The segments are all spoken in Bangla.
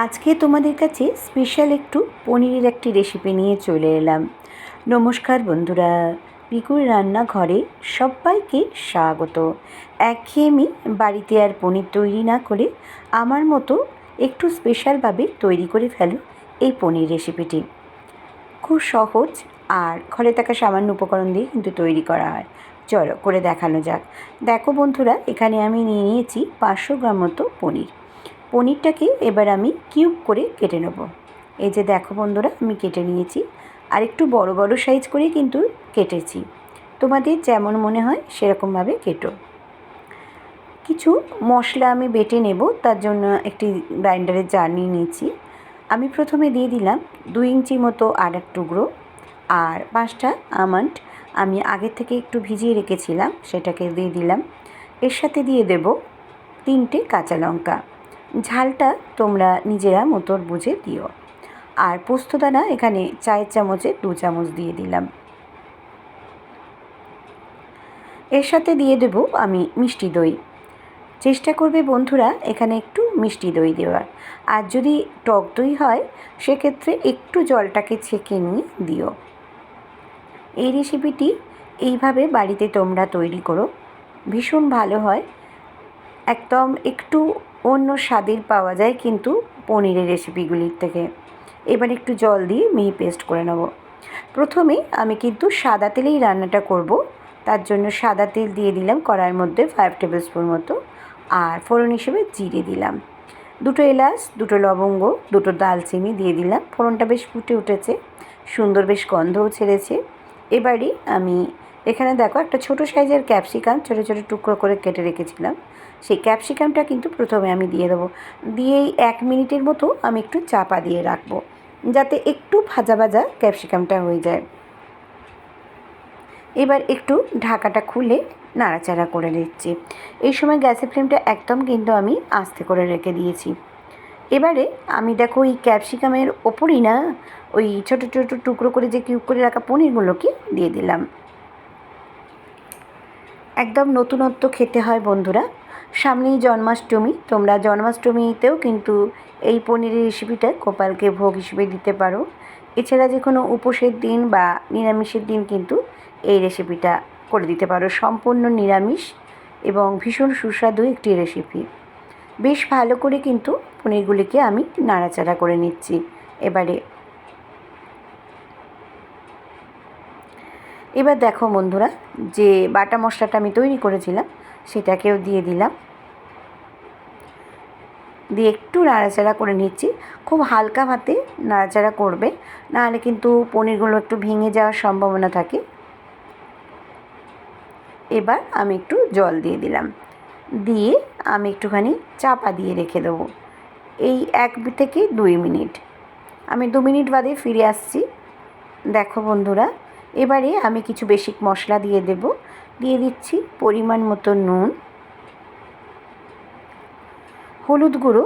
আজকে তোমাদের কাছে স্পেশাল একটু পনিরের একটি রেসিপি নিয়ে চলে এলাম। নমস্কার বন্ধুরা, পিকুর রান্নাঘরে সবাইকে স্বাগত। একঘেয়েমি বাড়িতে আর পনির তৈরি না করে আমার মতো একটু স্পেশালভাবে তৈরি করে ফেলো এই পনির রেসিপিটি। খুব সহজ আর ঘরে থাকা সামান্য উপকরণ দিয়ে কিন্তু তৈরি করা হয়। চলো করে দেখানো যাক। দেখো বন্ধুরা, এখানে আমি নিয়ে নিয়েছি 500 গ্রাম মতো পনির। পনিরটাকে এবার আমি কিউব করে কেটে নেব। এই যে দেখো বন্ধুরা, আমি কেটে নিয়েছি। আর একটু বড় বড় সাইজ করে কিন্তু কেটেছি। তোমাদের যেমন মনে হয় সেরকমভাবে কেটো। কিছু মশলা আমি বেটে নেব, তার জন্য একটি গ্রাইন্ডারের জার নিয়ে নিয়েছি। আমি প্রথমে দিয়ে দিলাম 2 ইঞ্চি মতো আদার টুকরো আর 5টা আমন্ড আমি আগের থেকে একটু ভিজিয়ে রেখেছিলাম, সেটাকে দিয়ে দিলাম। এর সাথে দিয়ে দেব 3টে কাঁচা লঙ্কা। ঝালটা তোমরা নিজেরা মতো বুঝে দিও। আর পোস্তদানা এখানে চায়ের চামচে 2 চামচ দিয়ে দিলাম। এর সাথে দিয়ে দেব আমি মিষ্টি দই। চেষ্টা করবে বন্ধুরা এখানে একটু মিষ্টি দই দেওয়ার। আর যদি টক দই হয় সেক্ষেত্রে একটু জলটাকে ছেঁকে নিয়ে দিও। এই রেসিপিটি এইভাবে বাড়িতে তোমরা তৈরি করো, ভীষণ ভালো হয়। একদম একটু অন্য স্বাদের পাওয়া যায় কিন্তু পনিরের রেসিপিগুলির থেকে। এবার একটু জল দিয়ে মিহি পেস্ট করে নেব। প্রথমে আমি কিন্তু সাদা তেলেই রান্নাটা করব, তার জন্য সাদা তেল দিয়ে দিলাম কড়াইয়ের মধ্যে 5 টেবিল স্পুন মতো। আর ফোড়ন হিসেবে জিরে দিলাম, 2টো এলাচ, 2টো লবঙ্গ, 2টো দালচিনি দিয়ে দিলাম। ফোড়নটা বেশ ফুটে উঠেছে, সুন্দর বেশ গন্ধও ছেড়েছে। এবারে আমি এখানে দেখো একটা ছোটো সাইজের ক্যাপসিকাম ছোটো ছোটো টুকরো করে কেটে রেখেছিলাম, সেই ক্যাপসিকামটা কিন্তু প্রথমে আমি দিয়ে দেবো। দিয়েই 1 মিনিটের মতো আমি একটু চাপা দিয়ে রাখবো, যাতে একটু ভাজা ভাজা ক্যাপসিকামটা হয়ে যায়। এবার একটু ঢাকাটা খুলে নাড়াচাড়া করে নিচ্ছি। এই সময় গ্যাসের ফ্লেমটা একদম কিন্তু আমি আস্তে করে রেখে দিয়েছি। এবারে আমি দেখো ওই ক্যাপসিকামের ওপরই না ওই ছোটো ছোটো টুকরো করে যে কিউব করে রাখা পনিরগুলোকে দিয়ে দিলাম। একদম নতুনত্ব খেতে হয় বন্ধুরা। সামনেই জন্মাষ্টমী, তোমরা জন্মাষ্টমীতেও কিন্তু এই পনিরের রেসিপিটা গোপালকে ভোগ হিসেবে দিতে পারো। এছাড়া যে কোনো উপোসের দিন বা নিরামিষের দিন কিন্তু এই রেসিপিটা করে দিতে পারো। সম্পূর্ণ নিরামিষ এবং ভীষণ সুস্বাদু একটি রেসিপি। বেশ ভালো করে কিন্তু পনিরগুলিকে আমি নাড়াচাড়া করে নিচ্ছি। এবার দেখো বন্ধুরা, যে বাটা মশলাটা আমি তৈরি করেছিলাম সেটাকেও দিয়ে দিলাম। দিয়ে একটু নাড়াচাড়া করে নিচ্ছি। খুব হালকা হাতে নাড়াচাড়া করবে, নাহলে কিন্তু পনিরগুলো একটু ভেঙে যাওয়ার সম্ভাবনা থাকে। এবার আমি একটু জল দিয়ে দিলাম, দিয়ে আমি একটুখানি চাপা দিয়ে রেখে দেবো এই 1 থেকে 2 মিনিট। আমি 2 মিনিট বাদে ফিরে আসছি। দেখো বন্ধুরা, এবারে আমি কিছু বেসিক মশলা দিয়ে দেব। দিয়ে দিচ্ছি পরিমাণ মতো নুন, হলুদ গুঁড়ো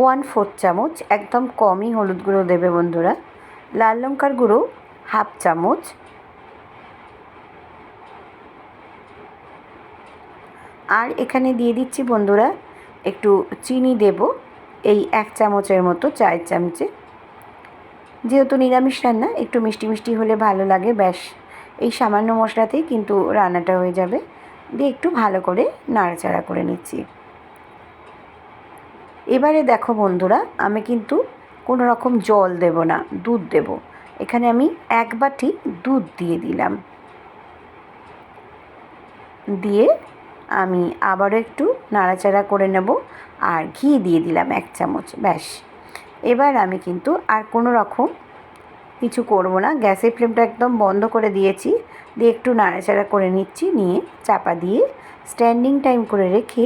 1/4 চামচ, একদম কমই হলুদ গুঁড়ো দেবে বন্ধুরা। লাল লঙ্কার গুঁড়ো 1/2 চামচ, আর এখানে দিয়ে দিচ্ছি বন্ধুরা একটু চিনি দেব, এই 1 চামচের মতো, চায়ের চামচে। যেহেতু নিরামিষ রান্না একটু মিষ্টি মিষ্টি হলে ভালো লাগে। ব্যাস এই সামান্য মশলাতেই কিন্তু রান্নাটা হয়ে যাবে। দিয়ে একটু ভালো করে নাড়াচাড়া করে নিচ্ছি। এবারে দেখো বন্ধুরা, আমি কিন্তু কোনো রকম জল দেব না, দুধ দেব। এখানে আমি 1 বাটি দুধ দিয়ে দিলাম। দিয়ে আমি আবারও একটু নাড়াচাড়া করে নেব। আর ঘি দিয়ে দিলাম 1 চামচ। ব্যাস এবার আমি কিন্তু আর কোনো রকম কিছু করব না, গ্যাসের ফ্লেমটা একদম বন্ধ করে দিয়েছি। দিয়ে একটু নাড়াচাড়া করে নিচ্ছি, নিয়ে চাপা দিয়ে স্ট্যান্ডিং টাইম করে রেখে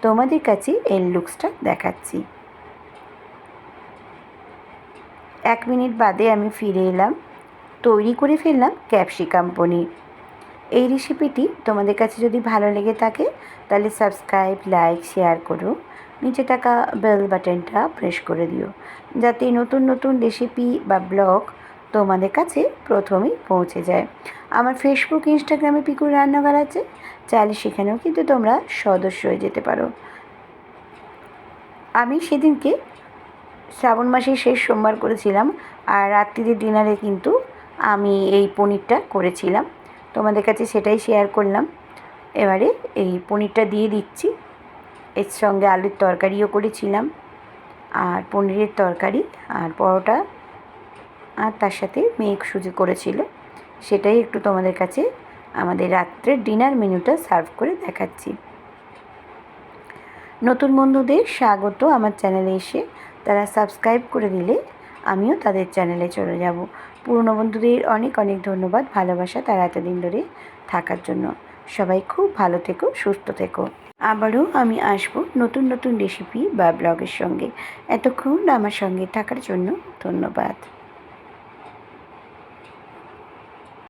তোমাদের কাছে এর লুকসটা দেখাচ্ছি। 1 মিনিট বাদে আমি ফিরে এলাম। তৈরি করে ফেললাম ক্যাপসিকাম পনির। এই রেসিপিটি তোমাদের কাছে যদি ভালো লেগে থাকে তাহলে সাবস্ক্রাইব, লাইক, শেয়ার করো। নিচে থাকা বেল বাটনটা প্রেস করে দিও, যাতে নতুন নতুন রেসিপি বা ব্লগ তোমাদের কাছে প্রথমেই পৌঁছে যায়। আমার ফেসবুক, ইনস্টাগ্রামে পিকুর রান্নাঘর আছে, চাইলে সেখানেও কিন্তু তোমরা সদস্য হয়ে যেতে পারো। আমি সেদিনকে শ্রাবণ মাসের শেষ সোমবার করেছিলাম, আর রাত্রিরে ডিনারে কিন্তু আমি এই পনিরটা করেছিলাম, তোমাদের কাছে সেটাই শেয়ার করলাম। এবারে এই পনিরটা দিয়ে দিচ্ছি, এর সঙ্গে আলুর তরকারিও করেছিলাম, আর পনিরের তরকারি আর পরোটা, আর তার সাথে মেঘ সুজি করেছিল, সেটাই একটু তোমাদের কাছে আমাদের রাত্রের ডিনার মেনুটা সার্ভ করে দেখাচ্ছি। নতুন বন্ধুদের স্বাগত আমার চ্যানেলে এসে, তারা সাবস্ক্রাইব করে দিলে আমিও তাদের চ্যানেলে চলে যাব। পুরনো বন্ধুদের অনেক অনেক ধন্যবাদ, ভালোবাসা তারা এতদিন ধরে থাকার জন্য। সবাই খুব ভালো থেকো, সুস্থ থেকো। আবারও আমি আসবো নতুন নতুন রেসিপি বা ব্লগের সঙ্গে। এতক্ষণ আমার সঙ্গে থাকার জন্য ধন্যবাদ।